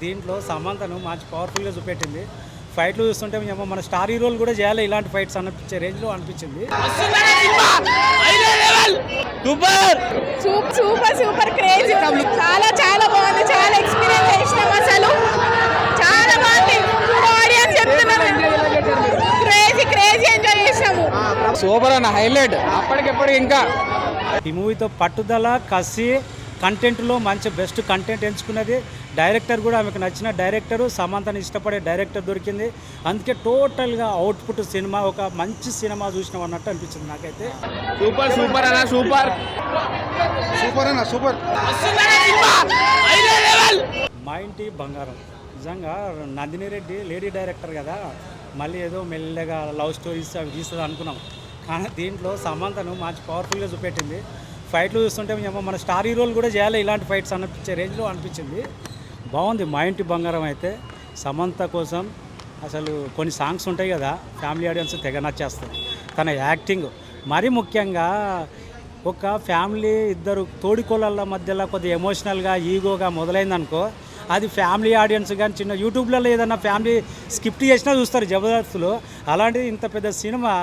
దీంట్లో సమంతను మంచి పవర్ఫుల్గా చూపెట్టింది. ఫైట్లు చూస్తుంటే మేము మన స్టార్ హీరోలు కూడా చేయాలి ఇలాంటి ఫైట్స్ అనిపించే రేంజ్లో అనిపించింది. సూపర్ సూపర్ క్రేజ్, చాలా చాలా బాగుంది. చాలా ఎక్స్పీరియన్స్ చేసినాం, అసలు చాలా బాగుంది. ఆడియన్స్ చెప్తున్నారు క్రేజీ ఎంజాయ్ చేసాము. సూపర్ అన్న, హైలైట్ అప్పటికెప్పటికి. ఇంకా ఈ మూవీతో పట్టుదల, కసి, కంటెంట్లో మంచి బెస్ట్ కంటెంట్ ఎంచుకున్నది. డైరెక్టర్ కూడా ఆమెకు నచ్చిన డైరెక్టరు, సమంతని ఇష్టపడే డైరెక్టర్ దొరికింది. అందుకే టోటల్గా అవుట్పుట్ సినిమా ఒక మంచి సినిమా చూసినాం అన్నట్టు అనిపించింది నాకైతే. సూపర్ సూపర్ అన్న, సూపర్ సూపర్ అన్న, సూపర్. మా ఇంటి బంగారం నిజంగా నందిని రెడ్డి లేడీ డైరెక్టర్ కదా, మళ్ళీ ఏదో మెల్లగా లవ్ స్టోరీస్ అవి తీస్తుంది అనుకున్నాం. కానీ దీంట్లో సమంతను మంచి పవర్ఫుల్గా చూపెట్టింది. ఫైట్లు చూస్తుంటే మేము మన స్టార్ హీరోలు కూడా చేయాలి ఇలాంటి ఫైట్స్ అనిపించే రేంజ్లో అనిపించింది. బాగుంది. మా ఇంటి బంగారం అయితే సమంత కోసం అసలు కొన్ని సాంగ్స్ ఉంటాయి కదా, ఫ్యామిలీ ఆడియన్స్ తెగ నచ్చేస్తుంది. తన యాక్టింగ్ మరీ ముఖ్యంగా ఒక ఫ్యామిలీ ఇద్దరు తోడికోళ్ళ మధ్యలో కొద్దిగా ఎమోషనల్గా ఈగోగా మొదలైందనుకో, అది ఫ్యామిలీ ఆడియన్స్ కానీ చిన్న యూట్యూబ్లలో ఏదన్నా ఫ్యామిలీ స్కిప్ట్ చేసినా చూస్తారు జబర్దస్త్లో. అలాంటిది ఇంత పెద్ద సినిమా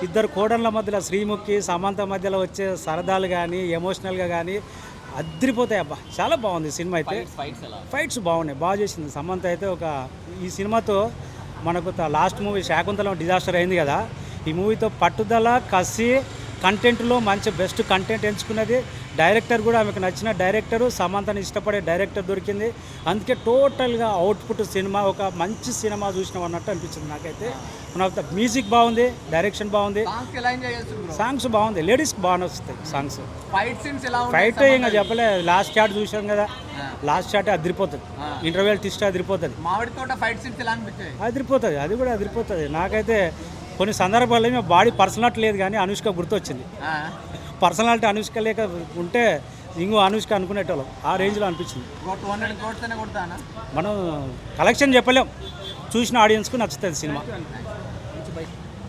ఇద్దరు కోడళ్ళ మధ్యలో శ్రీముఖి సమంత మధ్యలో వచ్చే సరదాలు కానీ ఎమోషనల్గా కానీ అదిరిపోతాయి. అబ్బా చాలా బాగుంది సినిమా అయితే. ఫైట్స్ బాగున్నాయి, బాగా చేసింది సమంత అయితే. ఈ సినిమాతో మనకు లాస్ట్ మూవీ శాకుంతలం డిజాస్టర్ అయింది కదా, ఈ మూవీతో పట్టుదల, కసి, కంటెంట్లో మంచి బెస్ట్ కంటెంట్ ఎంచుకున్నది. డైరెక్టర్ కూడా ఆమెకు నచ్చిన డైరెక్టరు, సమంతని ఇష్టపడే డైరెక్టర్ దొరికింది. అందుకే టోటల్గా అవుట్పుట్ సినిమా ఒక మంచి సినిమా చూసినాం అన్నట్టు అనిపించింది నాకైతే. నాకు మ్యూజిక్ బాగుంది, డైరెక్షన్ బాగుంది, సాంగ్స్ బాగుంది. లేడీస్కి బాగా వస్తాయి సాంగ్స్. ఫైట్ ఇంకా చెప్పలే, లాస్ట్ షాట్ చూసాం కదా, లాస్ట్ షాట్ అదిరిపోతుంది. ఇంటర్వెల్ ట్విస్ట్ అదిరిపోతుంది, అదిరిపోతుంది. అది కూడా అదిరిపోతుంది. నాకైతే కొన్ని సందర్భాల్లో మేము బాడీ పర్సనాలిటీ లేదు కానీ అనుష్క గుర్తొచ్చింది. పర్సనాలిటీ అనుష్క లేక ఉంటే ఇంకో అనుష్క అనుకునేటోళ్ళం, ఆ రేంజ్లో అనిపించింది. మనం కలెక్షన్ చెప్పలేం, చూసిన ఆడియన్స్కు నచ్చుతుంది సినిమా.